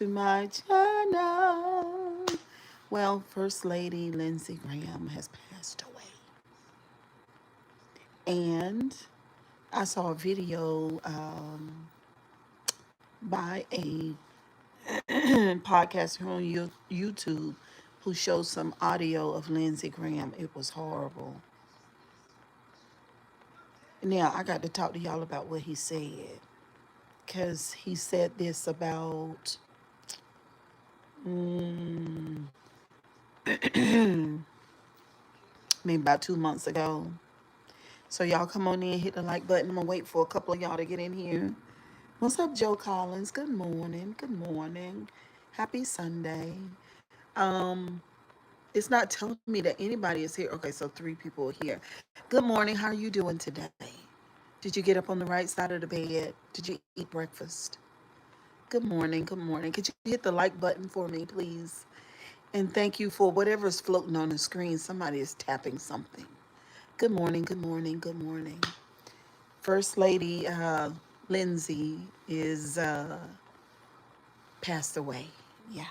to my channel. Well, First Lady Lindsey Graham has passed away. And I saw a video by a podcaster on YouTube who showed some audio of Lindsey Graham. It was horrible. Now, I got to talk to y'all about what he said. Because he said this about maybe about 2 months ago. So y'all come on in, hit the like button. I'm gonna wait for a couple of y'all to get in here. What's up, Joe Collins? Good morning. Good morning. Happy Sunday. Um, it's not telling me that anybody is here. Okay, so 3 people are here. Good morning. How are you doing today? Did you get up on the right side of the bed? Did you eat breakfast? Good morning. Good morning. Could you hit the like button for me, please? And thank you for whatever is floating on the screen. Somebody is tapping something. Good morning. Good morning. Good morning. First Lady Lindsey is passed away. Yeah.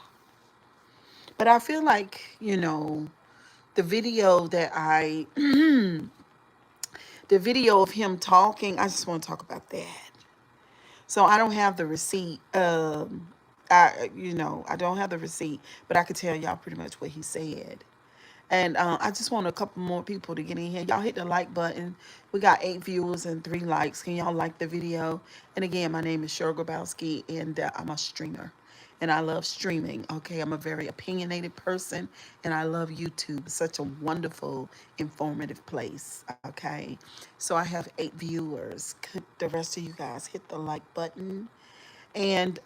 But I feel like, the video that the video of him talking, I just want to talk about that. So I don't have the receipt. I don't have the receipt, but I could tell y'all pretty much what he said. And I just want a couple more people to get in here. Y'all hit the like button. We got 8 viewers and 3 likes. Can y'all like the video? And again, my name is Cheryl Grabowski, and I'm a streamer. And I love streaming. Okay, I'm a very opinionated person, and I love YouTube. It's such a wonderful, informative place. Okay, so I have 8 viewers. Could the rest of you guys hit the like button and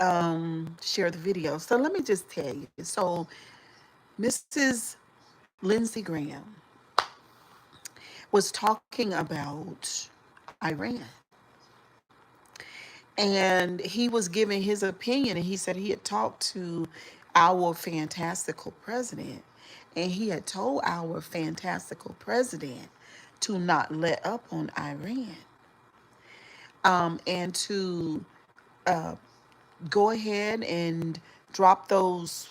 share the video? So let me just tell you. So Mrs. Lindsey Graham was talking about Iran. And he was giving his opinion, and he said he had talked to our fantastical president, and he had told our fantastical president to not let up on Iran, and to go ahead and drop those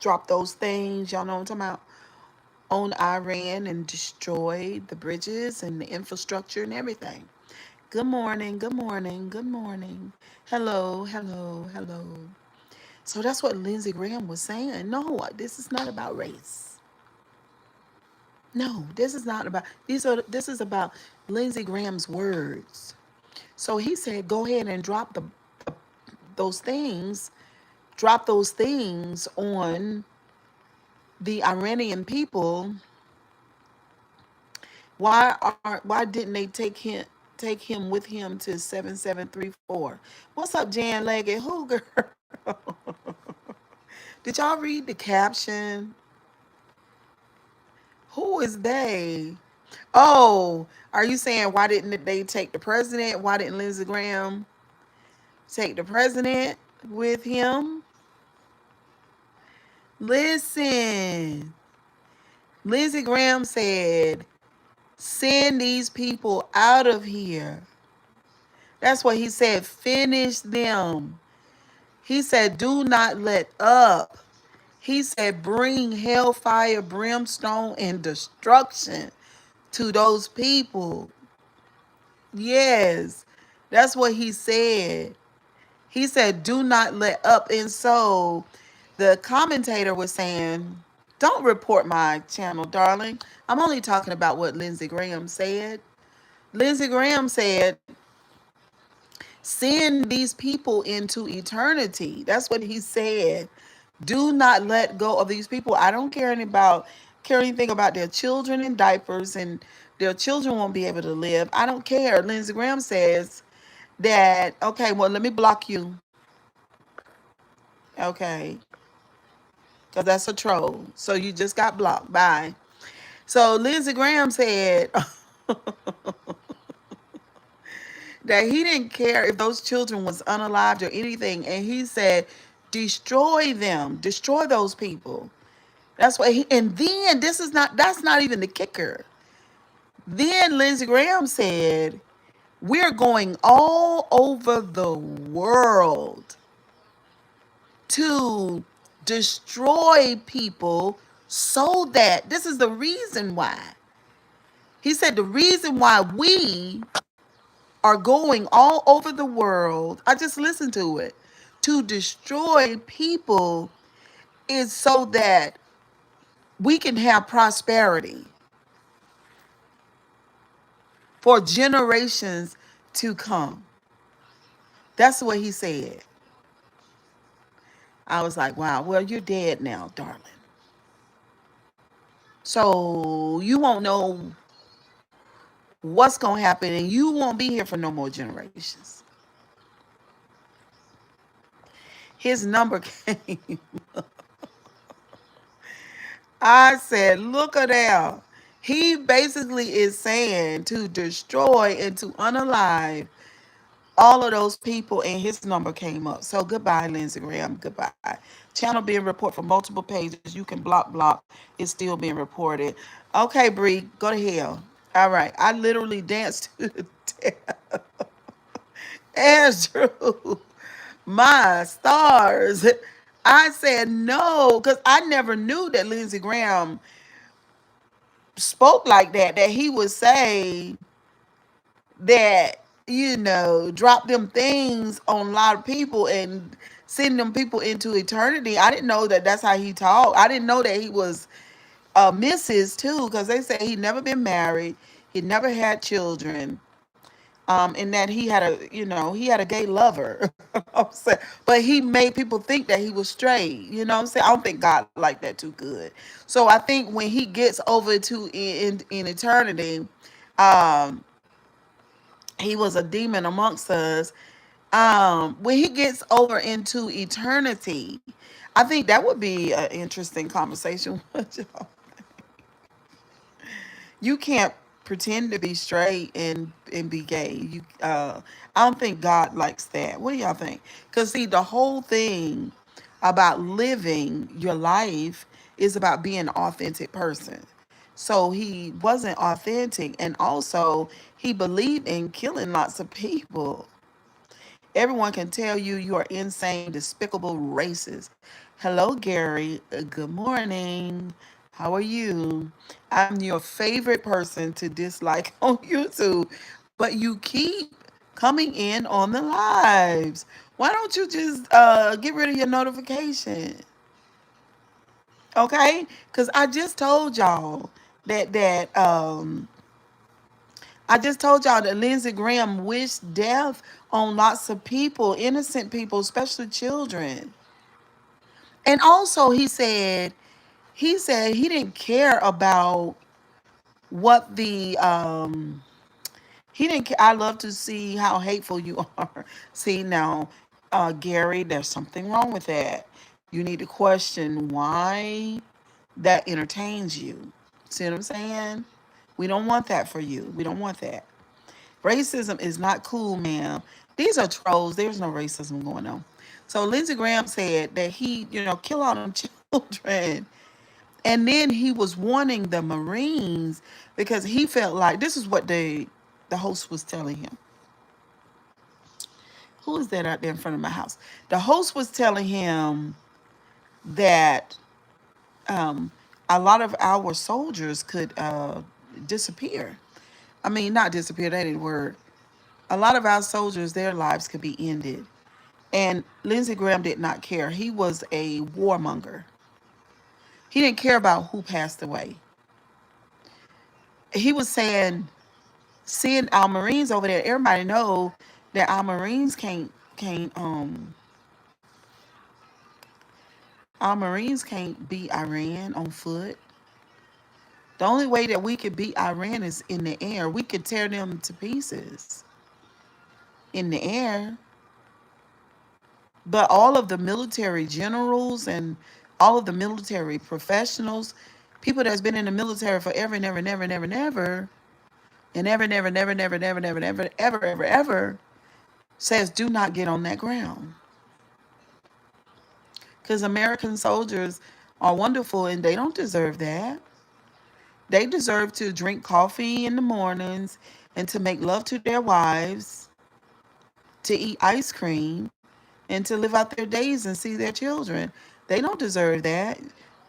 things, y'all know what I'm talking about, on Iran, and destroy the bridges and the infrastructure and everything. Good morning, good morning, good morning. Hello, hello, hello. So that's what Lindsey Graham was saying. No, this is not about race. No, this is not about this is about Lindsey Graham's words. So he said, go ahead and drop those things, drop those things on the Iranian people. Why didn't they take him with him to 7734? What's up, Jan Leggett? Who, girl? Did y'all read the caption? Who is they? Oh, are you saying why didn't they take the president? Why didn't Lindsey Graham take the president with him? Listen, Lindsey Graham said, send these people out of here. That's what he said. Finish them. He said, do not let up. He said, bring hellfire, brimstone, and destruction to those people. Yes, that's what he said. He said, do not let up. And so the commentator was saying, don't report my channel, darling. I'm only talking about what Lindsey Graham said. Lindsey Graham said, send these people into eternity. That's what he said. Do not let go of these people. I don't care anything about their children in diapers, and their children won't be able to live. I don't care. Lindsey Graham says that, okay, well, let me block you. Okay. Because that's a troll. So you just got blocked. Bye. So Lindsey Graham said that he didn't care if those children was unalived or anything. And he said, destroy them. Destroy those people. That's what and then that's not even the kicker. Then Lindsey Graham said, we're going all over the world. to destroy people so that this is the reason why. He said the reason why we are going all over the world, I just listened to it, to destroy people is so that we can have prosperity for generations to come. That's what he said. I was like, wow, well, you're dead now, darling. So you won't know what's going to happen and you won't be here for no more generations. His number came. I said, look at that. He basically is saying to destroy and to unalive all of those people, and his number came up. So goodbye, Lindsey Graham. Goodbye. Channel being reported for multiple pages. You can block. It's still being reported. Okay, Bree, go to hell. All right. I literally danced to the death. Andrew, my stars. I said no, because I never knew that Lindsey Graham spoke like that, that he would say that, drop them things on a lot of people and send them people into eternity. I didn't know that that's how he talked. I didn't know that he was a missus too, because they say he'd never been married, he never had children, and that he had a gay lover. I'm saying, but he made people think that he was straight. You know what I'm saying? I don't think God like that too good. So I think when he gets over to in eternity, um, he was a demon amongst us. When he gets over into eternity, I think that would be an interesting conversation. You can't pretend to be straight and be gay. I don't think God likes that. What do y'all think? Because see, the whole thing about living your life is about being an authentic person. So he wasn't authentic, and also he believed in killing lots of people. Everyone can tell you are insane, despicable, racist. Hello, Gary. Good morning. How are you? I'm your favorite person to dislike on YouTube, but you keep coming in on the lives. Why don't you just get rid of your notification? Okay? Because I just told y'all that Lindsey Graham wished death on lots of people, innocent people, especially children. And also he said he didn't care about what the he didn't care. I love to see how hateful you are. See now, Gary, there's something wrong with that. You need to question why that entertains you. See what I'm saying? We don't want that for you. We don't want that. Racism is not cool, ma'am. These are trolls. There's no racism going on. So Lindsey Graham said that he, kill all them children. And then he was warning the Marines because he felt like this is what the host was telling him. Who is that out there in front of my house? The host was telling him that um, a lot of our soldiers could disappear. I mean, not disappear, that ain't the word. A lot of our soldiers, their lives could be ended. And Lindsey Graham did not care. He was a warmonger. He didn't care about who passed away. He was saying, seeing our Marines over there, everybody know that our Marines can't beat Iran on foot. The only way that we could beat Iran is in the air. We could tear them to pieces in the air. But all of the military generals and all of the military professionals, people that's been in the military forever, never, never, never, never, and ever, never, never, never, never, never, never, ever, ever, ever, says do not get on that ground. Because American soldiers are wonderful and they don't deserve that. They deserve to drink coffee in the mornings and to make love to their wives, to eat ice cream, and to live out their days and see their children. They don't deserve that.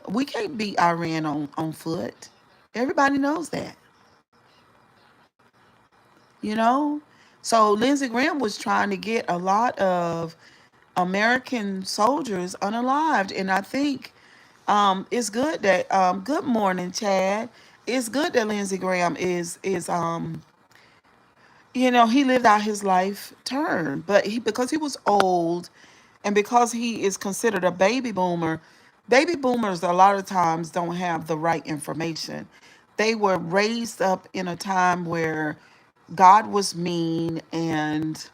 We can't beat Iran on foot. Everybody knows that, you know? So Lindsey Graham was trying to get a lot of American soldiers unalived. And I think it's good that good morning, Chad. It's good that Lindsey Graham is he lived out his life term, but he because he was old and because he is considered a baby boomers a lot of times don't have the right information. They were raised up in a time where God was mean and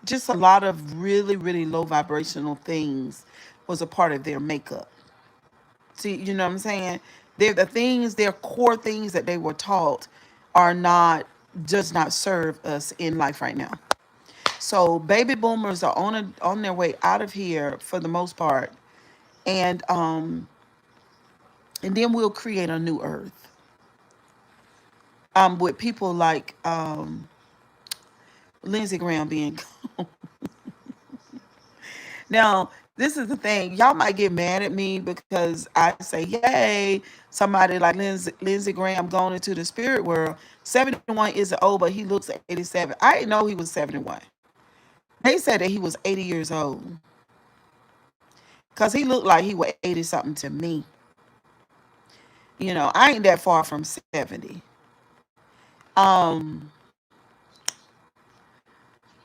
just a lot of really, really low vibrational things was a part of their makeup. See, you know what I'm saying? They're the things, their core things that they were taught are not does not serve us in life right now. So baby boomers are on their way out of here for the most part, and and then we'll create a new earth with people like Lindsey Graham being. Now, this is the thing. Y'all might get mad at me because I say, yay, somebody like Lindsey Graham going into the spirit world. 71 isn't old, but he looks 87. I didn't know he was 71. They said that he was 80 years old because he looked like he was 80 something to me. I ain't that far from 70. Um,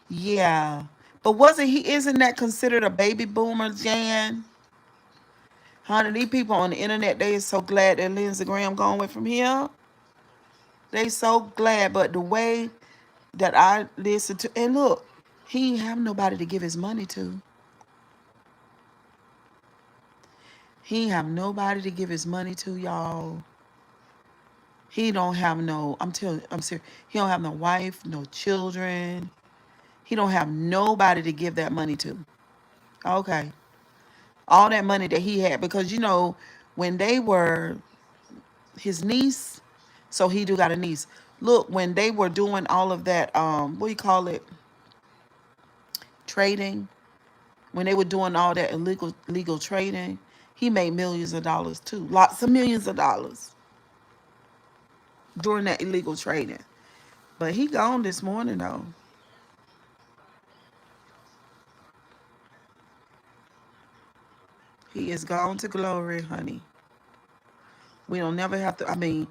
yeah. But isn't that considered a baby boomer, Jan? Honey, these people on the internet, they is so glad that Lindsey Graham gone away from here. They so glad, but the way that I listen to, and look, he ain't have nobody to give his money to. He ain't have nobody to give his money to, y'all. He don't have no, I'm serious. He don't have no wife, no children. He don't have nobody to give that money to. Okay. All that money that he had, because when they were his niece, so he do got a niece. Look, when they were doing all of that, what do you call it? Trading. When they were doing all that illegal legal trading, he made millions of dollars too. Lots of millions of dollars during that illegal trading. But he gone this morning though. He is gone to glory, honey. We don't never have to. I mean,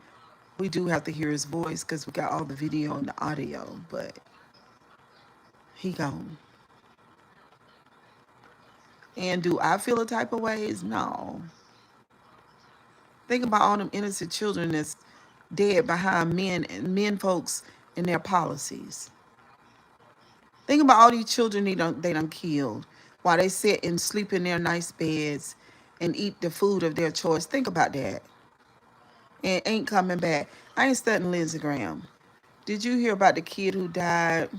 we do have to hear his voice because we got all the video and the audio. But he gone. And do I feel a type of ways? No. Think about all them innocent children that's dead behind men folks and their policies. Think about all these children they done killed while they sit and sleep in their nice beds and eat the food of their choice. Think about that. And ain't coming back. I ain't studying Lindsey Graham. Did you hear about the kid who died?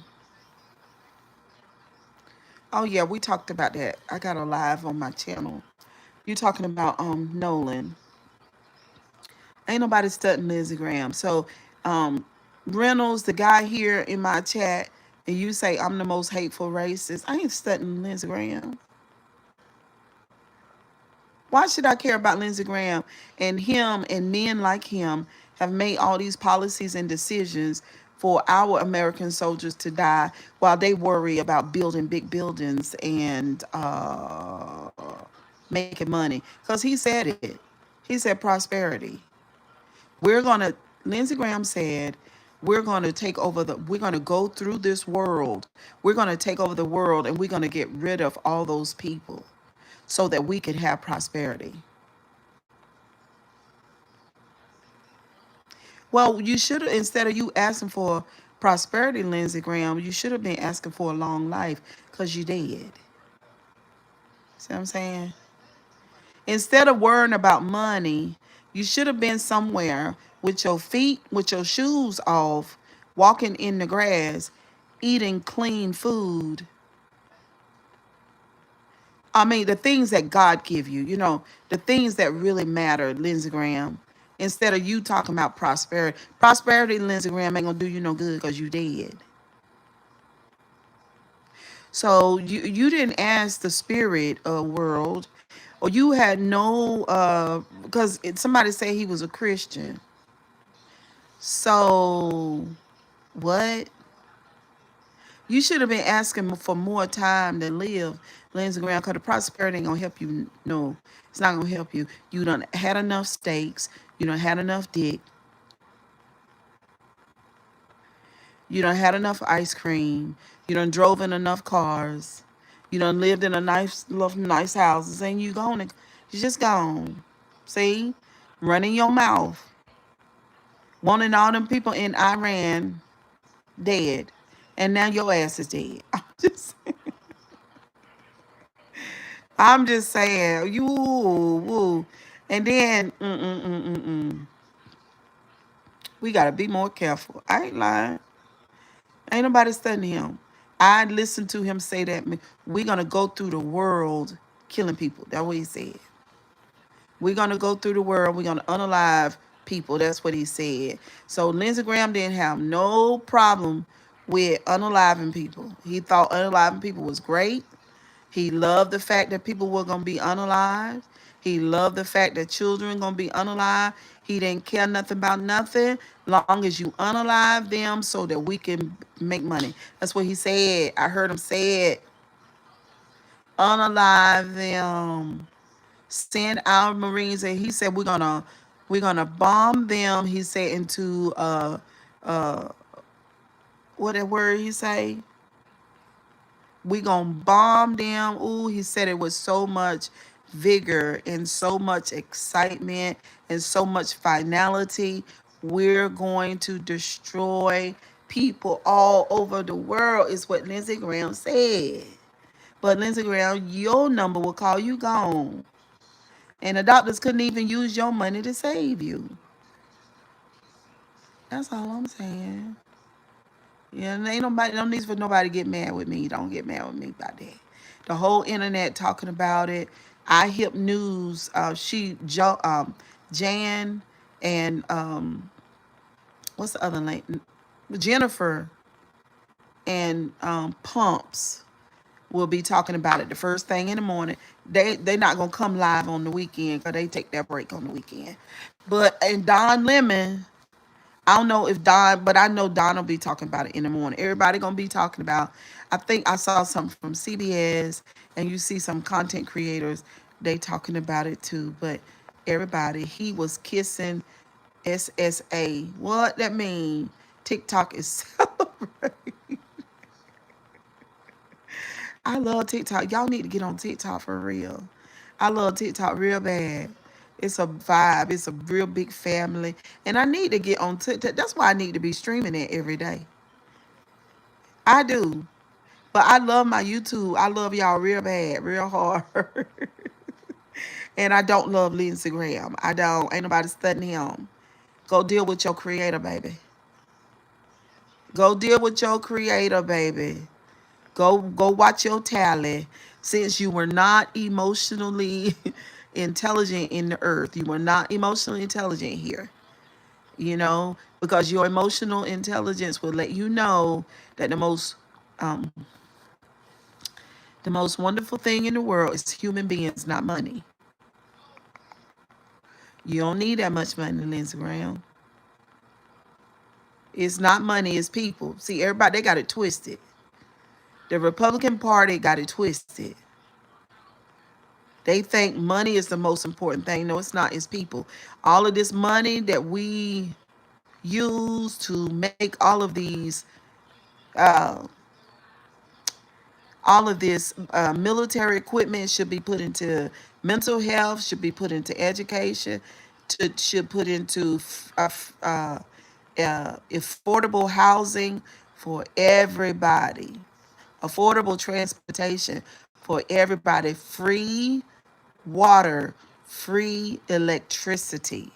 Oh yeah, we talked about that. I got a live on my channel. You talking about Nolan. Ain't nobody studying Lindsey Graham. So Reynolds, the guy here in my chat, and you say I'm the most hateful racist. I ain't studying Lindsey Graham. Why should I care about Lindsey Graham and him and men like him have made all these policies and decisions for our American soldiers to die while they worry about building big buildings and making money? Because he said it. He said prosperity. We're going to, Lindsey Graham said, we're going to go through this world. We're going to take over the world and we're going to get rid of all those people so that we can have prosperity. Well, you should have, instead of you asking for prosperity, Lindsey Graham, you should have been asking for a long life because you did. See what I'm saying? Instead of worrying about money, you should have been somewhere with your feet, with your shoes off, walking in the grass, eating clean food. I mean, the things that God give you, the things that really matter, Lindsey Graham. Instead of you talking about prosperity. Prosperity, Lindsey Graham, ain't going to do you no good because you dead. So you didn't ask the spirit world, or you had no because somebody said he was a Christian. So what? You should have been asking for more time to live, Lindsey Graham, because the prosperity ain't gonna help you. No, it's not gonna help you. You done had enough steaks. You done had enough dick. You done had enough ice cream. You done drove in enough cars. You done lived in a nice houses, and you just gone. See, running your mouth, wanting all them people in Iran dead, and now your ass is dead. I'm just saying, you, woo. And then, we gotta be more careful. I ain't lying. Ain't nobody studying him. I listened to him say that we're gonna go through the world killing people. That's what he said. We're gonna go through the world. We're gonna unalive people. That's what he said. So Lindsey Graham didn't have no problem with unaliving people. He thought unaliving people was great. He loved the fact that people were gonna be unalived. He loved the fact that children gonna be unalived. He didn't care nothing about nothing, long as you unalive them so that we can make money. That's what he said. I heard him say it. Unalive them. Send our Marines, and he said we're gonna bomb them. He said into what that word he say? We gonna bomb them. Ooh, he said it with so much vigor and so much excitement and so much finality. We're going to destroy people all over the world, is what Lindsey Graham said. But Lindsey Graham, your number will call you gone. And the doctors couldn't even use your money to save you. That's all I'm saying. Yeah, and ain't nobody, no need for nobody to get mad with me. Don't get mad with me about that. The whole internet talking about it. I Hip News, Jan, and what's the other name? Jennifer and Pumps will be talking about it the first thing in the morning. They not gonna come live on the weekend because they take their break on the weekend. But and Don Lemon, I don't know if Don, but I know Don will be talking about it in the morning. Everybody gonna be talking about. I think I saw something from CBS, and you see some content creators. They talking about it too. But everybody, he was kissing SSA. What that mean? TikTok is celebrating. I love TikTok. Y'all need to get on TikTok for real. I love TikTok real bad. It's a vibe. It's a real big family. And I need to get on TikTok. That's why I need to be streaming it every day. I do. But I love my YouTube. I love y'all real bad, real hard. And I don't love Lindsey Graham. I don't. Ain't nobody studying him. Go deal with your creator, baby. Go deal with your creator, baby. Go watch your tally. Since you were not emotionally intelligent in the earth, you were not emotionally intelligent here. Because your emotional intelligence will let you know that um, the most wonderful thing in the world is human beings, not money. You don't need that much money, Lindsey Graham. It's not money, it's people. See, everybody, they got it twisted. The Republican Party got it twisted. They think money is the most important thing. No, it's not. It's people. All of this money that we use to make all of this military equipment should be put into mental health, should be put into education, should put into affordable housing for everybody, affordable transportation for everybody, free water, free electricity.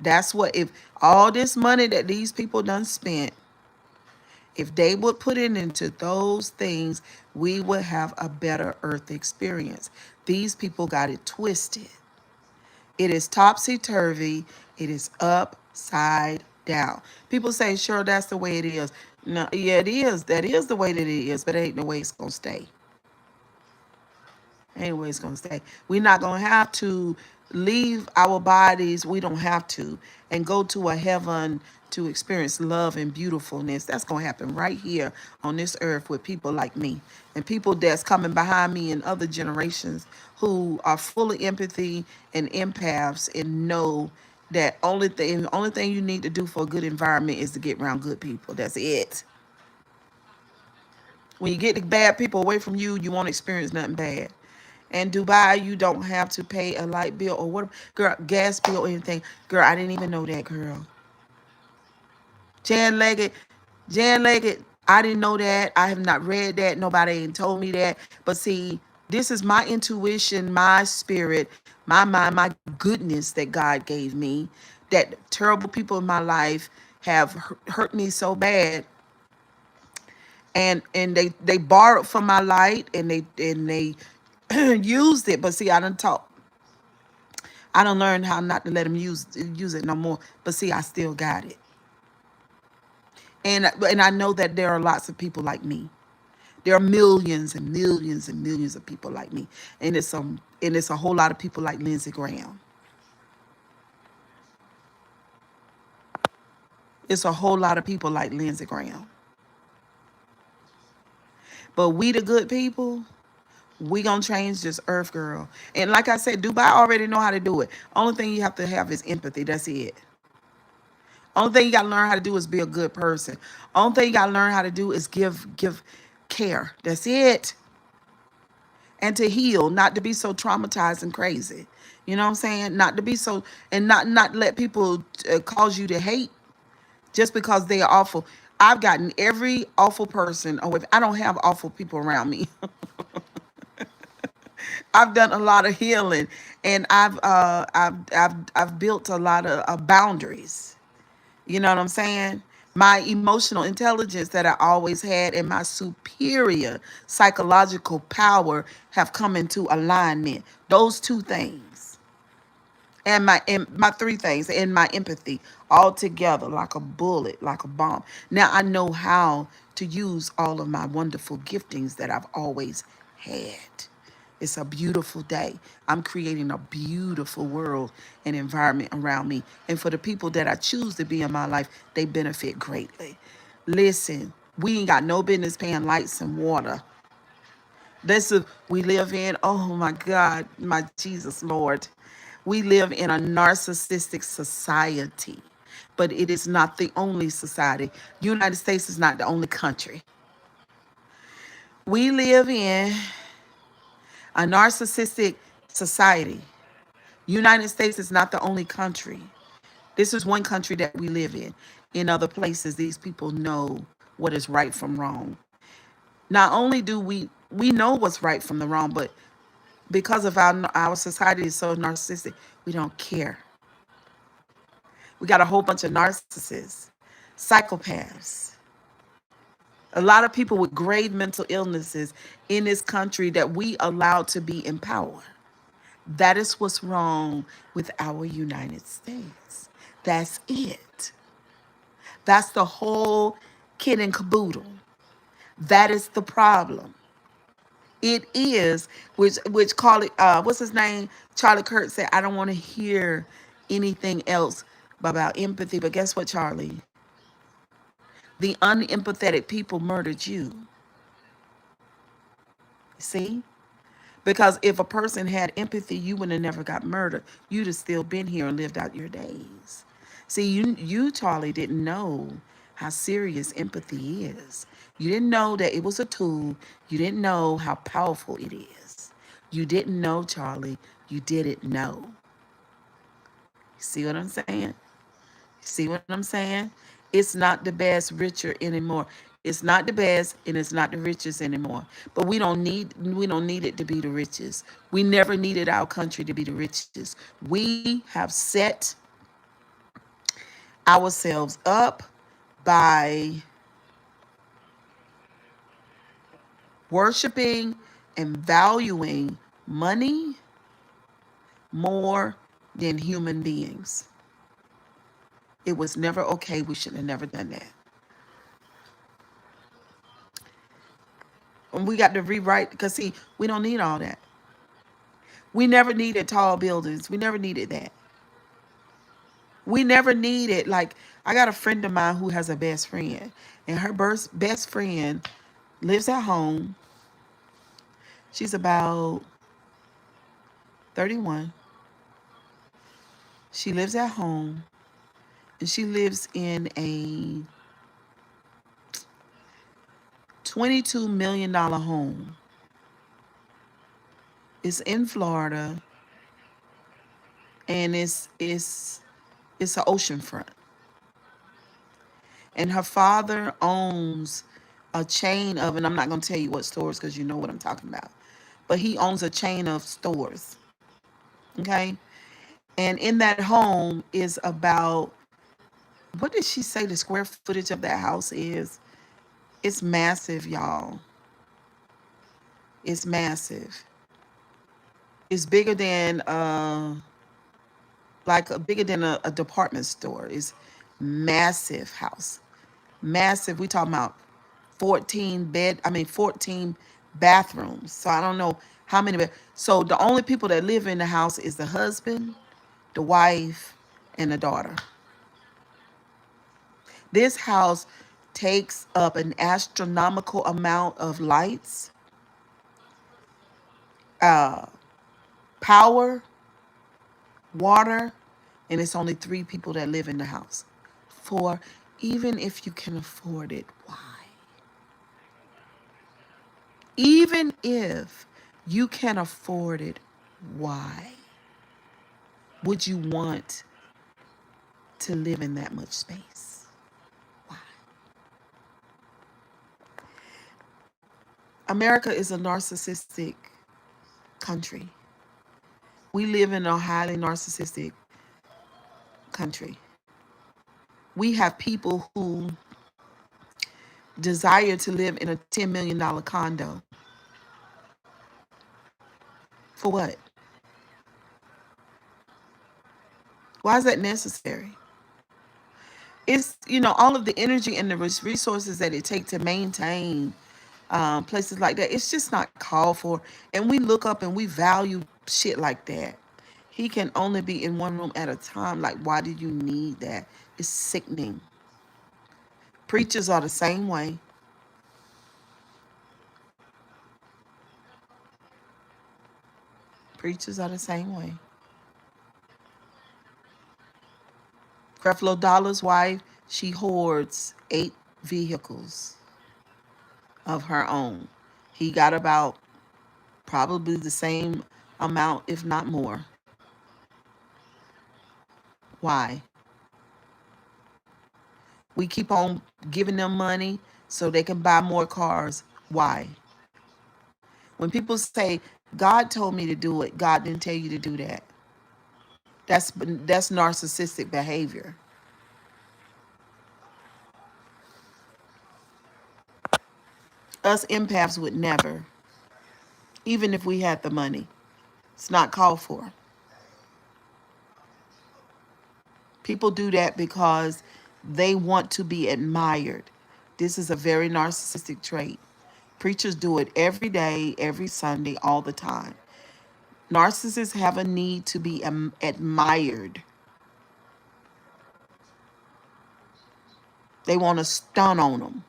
That's what, if all this money that these people done spent, if they would put it into those things, we would have a better earth experience. These people got it twisted. It is topsy-turvy. It is upside down. People say, sure, that's the way it is. No, yeah, it is. That is the way that it is, but it ain't the way it's going to stay. Anyway, it's going to stay. We're not going to have to leave our bodies. We don't have to. And go to a heaven to experience love and beautifulness. That's going to happen right here on this earth with people like me and people that's coming behind me in other generations who are full of empathy and empaths and know that only thing you need to do for a good environment is to get around good people. That's it. When you get the bad people away from you, you won't experience nothing bad. And Dubai, you don't have to pay a light bill or what, girl, gas bill or anything. Girl, I didn't even know that, girl. Jan Leggett, Jan Leggett, I didn't know that. I have not read that. Nobody ain't told me that. But see, this is my intuition, my spirit, my mind, my goodness that God gave me. That terrible people in my life have hurt me so bad, and they borrowed from my light, and they used it. But see, I don't learn how not to let them use it no more. But see, I still got it. And I know that there are lots of people like me. There are millions and millions and millions of people like me. And it's a whole lot of people like Lindsey Graham. It's a whole lot of people like Lindsey Graham. But we the good people, we gonna change this earth, girl. And like I said, Dubai already know how to do it. Only thing you have to have is empathy. That's it. Only thing you gotta learn how to do is be a good person. Only thing you gotta learn how to do is give care. That's it. And to heal, not to be so traumatized and crazy. You know what I'm saying? Not to be so, and not let people cause you to hate just because they are awful. I've gotten every awful person away. I don't have awful people around me. I've done a lot of healing, and I've built a lot of boundaries. You know what I'm saying? My emotional intelligence that I always had and my superior psychological power have come into alignment. Those two things. And my three things and my empathy all together like a bullet, like a bomb. Now I know how to use all of my wonderful giftings that I've always had. It's a beautiful day. I'm creating a beautiful world and environment around me. And for the people that I choose to be in my life, they benefit greatly. Listen, we ain't got no business paying lights and water. This is we live in, oh my God, my Jesus Lord. We live in a narcissistic society, but it is not the only society. United States is not the only country. We live in a narcissistic society. United States is not the only country. This is one country that we live in. In other places, these people know what is right from wrong. Not only do we know what's right from the wrong, but because of our society is so narcissistic, we don't care. We got a whole bunch of narcissists, psychopaths, a lot of people with grave mental illnesses in this country that we allowed to be in power. That is what's wrong with our United States. That's it. That's the whole kit and caboodle. That is the problem. It is, which Carly, what's his name? Charlie Kirk said, I don't want to hear anything else about empathy. But guess what, Charlie? The unempathetic people murdered you. See? Because if a person had empathy, you would have never got murdered. You'd have still been here and lived out your days. See, you Charlie, didn't know how serious empathy is. You didn't know that it was a tool. You didn't know how powerful it is. You didn't know, Charlie. You didn't know. See what I'm saying? See what I'm saying? It's not the best, richer anymore. It's not the best and it's not the richest anymore. But we don't need it to be the richest. We never needed our country to be the richest. We have set ourselves up by worshiping and valuing money more than human beings. It was never okay. We should have never done that. And we got to rewrite because see, we don't need all that. We never needed tall buildings. We never needed that. We never needed, like, I got a friend of mine who has a best friend, and her best friend lives at home. She's about 31. She lives at home, and she lives in a $22 million home. It's in Florida, and it's an oceanfront. And her father owns a chain of, and I'm not going to tell you what stores because you know what I'm talking about, but he owns a chain of stores. Okay. And in that home is about, what did she say the square footage of that house is? It's massive, y'all. It's massive. It's bigger than bigger than a department store. It's massive house. Massive. We talking about 14 bathrooms. So I don't know how many. So the only people that live in the house is the husband, the wife, and the daughter. This house takes up an astronomical amount of lights, uh, power, water, and it's only 3 people that live in the house. For even if you can afford it, why? Even if you can afford it, why would you want to live in that much space? Why? America is a narcissistic country. We live in a highly narcissistic country. We have people who desire to live in a $10 million condo. For what? Why is that necessary? It's, all of the energy and the resources that it takes to maintain places like that. It's just not called for. And we look up and we value shit like that. He can only be in one room at a time. Like, why do you need that? It's sickening. Preachers are the same way. Preachers are the same way. Creflo Dollar's wife, she hoards 8 vehicles of her own. He got about probably the same amount, if not more. Why? We keep on giving them money so they can buy more cars. Why? When people say, God told me to do it, God didn't tell you to do that. That's narcissistic behavior. Us empaths would never, even if we had the money. It's not called for. People do that because they want to be admired. This is a very narcissistic trait. Preachers do it every day, every Sunday, all the time. Narcissists have a need to be admired. They want to stun on them.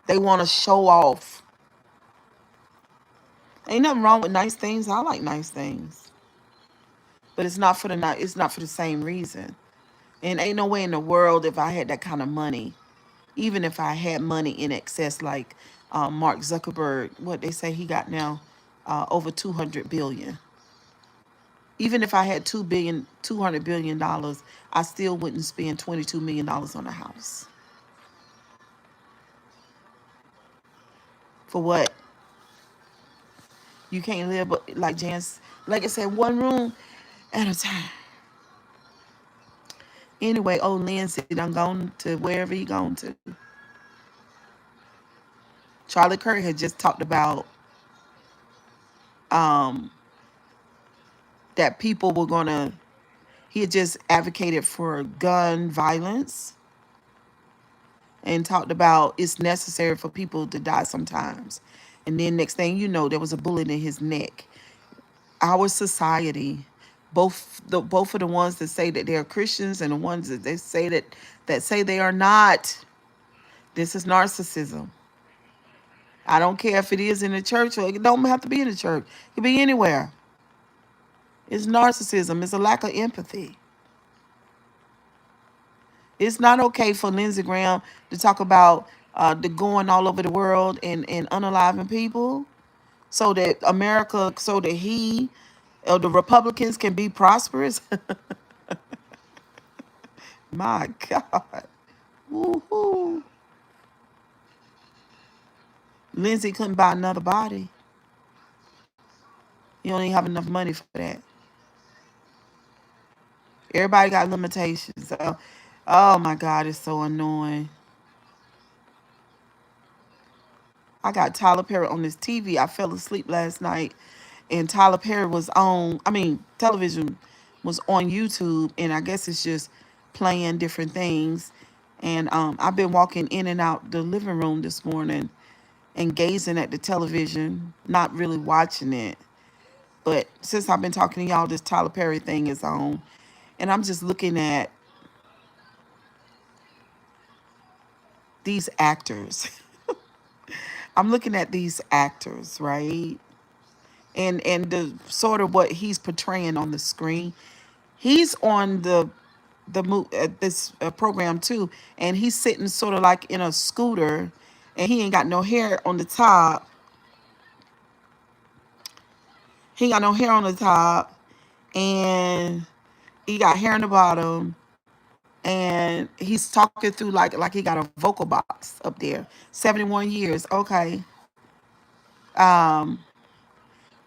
They want to show off. Ain't nothing wrong with nice things. I like nice things, but it's not for the same reason. And ain't no way in the world if I had that kind of money, even if I had money in excess like Mark Zuckerberg, what they say he got now, over 200 billion. Even if I had $200 billion, I still wouldn't spend $22 million on a house. For what? You can't live but like Janice, like I said, one room at a time. Anyway, old Lindsey done gone to wherever he gone to. Charlie Kirk had just talked about um, that people were gonna. He had just advocated for gun violence and talked about it's necessary for people to die sometimes. And then next thing you know, there was a bullet in his neck. our society, both of the ones that say that they are Christians and the ones that they say that say they are not. This is narcissism. I don't care if it is in the church or it don't have to be in the church. It could be anywhere. It's narcissism. It's a lack of empathy. It's not okay for Lindsey Graham to talk about the going all over the world and unaliving people so that America, so that he or the Republicans can be prosperous. My God. Woo-hoo. Lindsay couldn't buy another body. You don't even have enough money for that. Everybody got limitations. So, oh my God, it's so annoying. I got Tyler Perry on this TV. I fell asleep last night, and Tyler Perry was on. I mean, television was on YouTube, and I guess it's just playing different things. And I've been walking in and out the living room this morning and gazing at the television, not really watching it. But since I've been talking to y'all, this Tyler Perry thing is on, and I'm just looking at these actors. I'm looking at these actors, right? And the sort of what he's portraying on the screen. He's on this program too, and he's sitting sort of like in a scooter, and he ain't got no hair on the top. He ain't got no hair on the top, and he got hair on the bottom, and he's talking through like he got a vocal box up there. 71 years, okay. Um,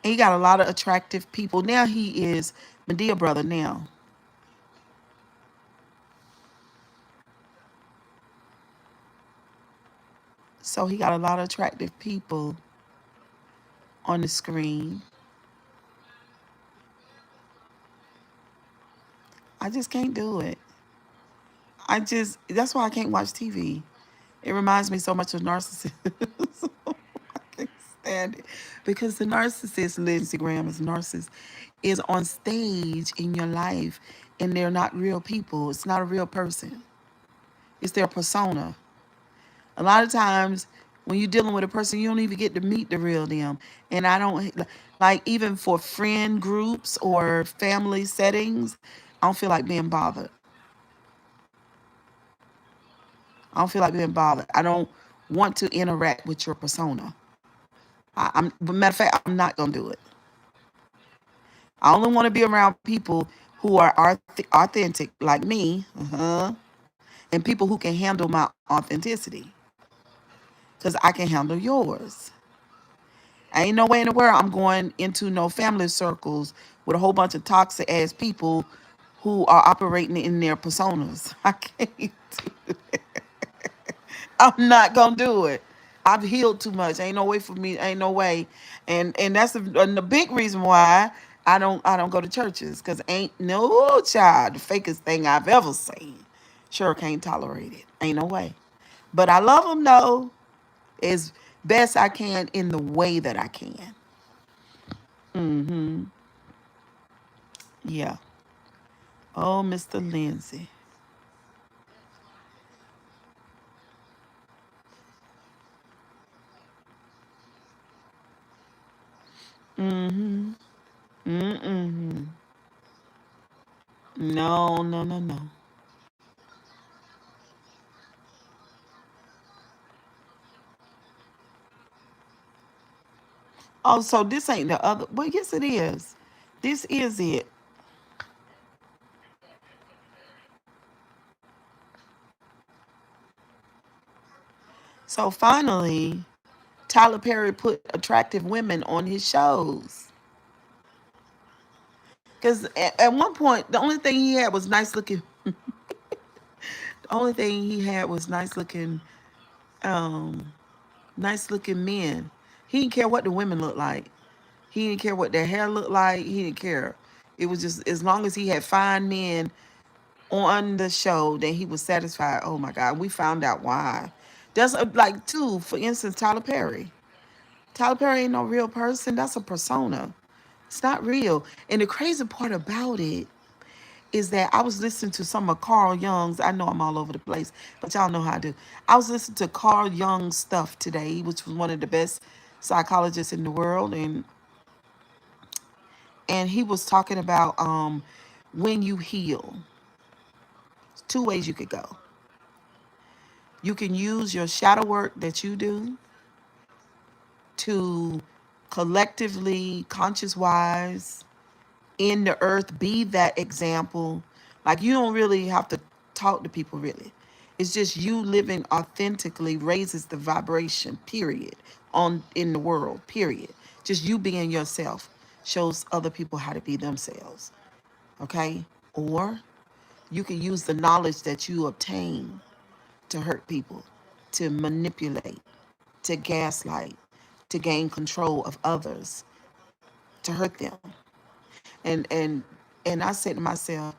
he got a lot of attractive people. Now he is Medea brother now. So he got a lot of attractive people on the screen. I just can't do it. That's why I can't watch TV. It reminds me so much of narcissism. I can't stand it. Because the narcissist, Lindsey Graham is a narcissist, is on stage in your life and they're not real people. It's not a real person. It's their persona. A lot of times when you're dealing with a person, you don't even get to meet the real them. And I don't like even for friend groups or family settings, I don't feel like being bothered. I don't feel like being bothered. I don't want to interact with your persona. But matter of fact, I'm not gonna do it. I only want to be around people who are authentic, like me, and people who can handle my authenticity, because I can handle yours. Ain't no way in the world I'm going into no family circles with a whole bunch of toxic ass people who are operating in their personas. I can't. I'm not gonna do it. I've healed too much. Ain't no way for me. Ain't no way. And that's the big reason why I don't go to churches, because ain't no child the fakest thing I've ever seen. Sure can't tolerate it. Ain't no way. But I love them though, as best I can in the way that I can. Mm-hmm. Yeah. Oh, Mr. Lindsay. Mm-hmm. Mm-mm. No, no, no, no. Oh, so this ain't the other. Well, yes, it is. This is it. So finally, Tyler Perry put attractive women on his shows. Because at one point, the only thing he had was nice looking. The only thing he had was um, nice looking men. He didn't care what the women looked like. He didn't care what their hair looked like. He didn't care. It was just as long as he had fine men on the show that he was satisfied. Oh my God, we found out why. That's like too. For instance, Tyler Perry. Tyler Perry ain't no real person. That's a persona. It's not real. And the crazy part about it is that I was listening to some of Carl Jung's. I know I'm all over the place, but y'all know how I do. I was listening to Carl Jung's stuff today, which was one of the best psychologists in the world, and he was talking about when you heal. Two ways you could go. You can use your shadow work that you do to collectively, conscious wise, in the earth, be that example. Like you don't really have to talk to people really. It's just you living authentically raises the vibration, period, on in the world, period. Just you being yourself shows other people how to be themselves. Okay? Or you can use the knowledge that you obtain to hurt people, to manipulate, to gaslight, to gain control of others, to hurt them. And and and I said to myself,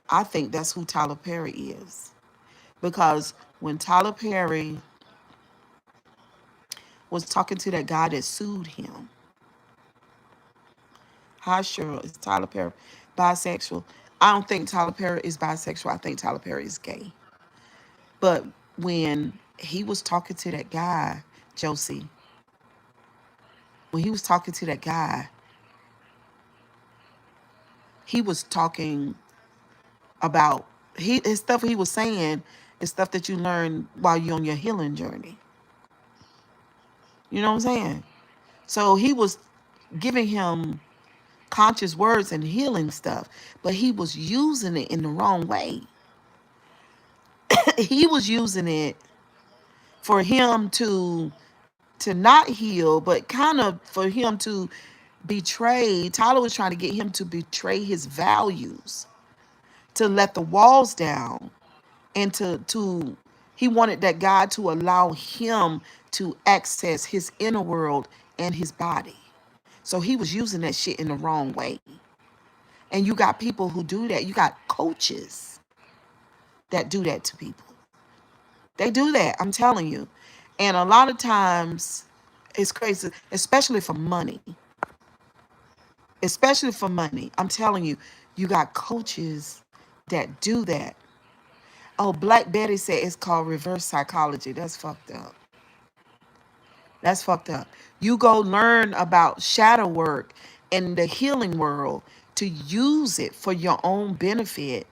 I think that's who Tyler Perry is. Because when Tyler Perry was talking to that guy that sued him, hi Cheryl, is Tyler Perry bisexual? I don't think Tyler Perry is bisexual. I think Tyler Perry is gay. But when he was talking to that guy, Josie, when he was talking to that guy, he was talking about his stuff he was saying is stuff that you learn while you're on your healing journey. You know what I'm saying? So he was giving him conscious words and healing stuff, but he was using it in the wrong way. He was using it for him to not heal, but kind of for him to betray. Tyler was trying to get him to betray his values, to let the walls down, and to he wanted that God to allow him to access his inner world and his body. So he was using that shit in the wrong way. And you got people who do that. You got coaches that do that to people. They do that, I'm telling you. And a lot of times it's crazy, especially for money. Especially for money. I'm telling you, you got coaches that do that. Oh, Black Betty said it's called reverse psychology. That's fucked up. That's fucked up. You go learn about shadow work in the healing world to use it for your own benefit,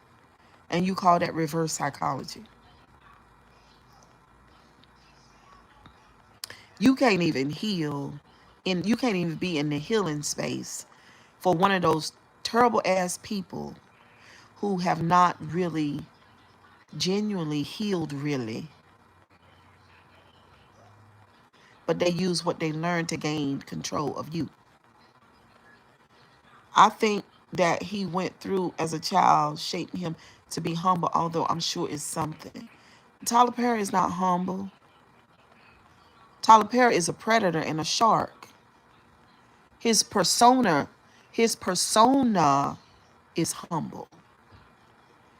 and you call that reverse psychology. You can't even heal, and you can't even be in the healing space for one of those terrible ass people who have not really genuinely healed really, but they use what they learned to gain control of you. I think that he went through as a child, shaping him to be humble, although I'm sure it's something. Tyler Perry is not humble. Tyler Perry is a predator and a shark. His persona, his persona is humble.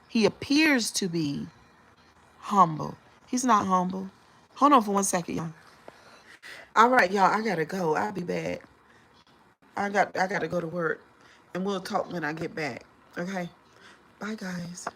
He appears to be humble. He's not humble. Hold on for 1 second, y'all. All right, y'all, I gotta go. I'll be back. I gotta go to work. And we'll talk when I get back. Okay? Bye guys.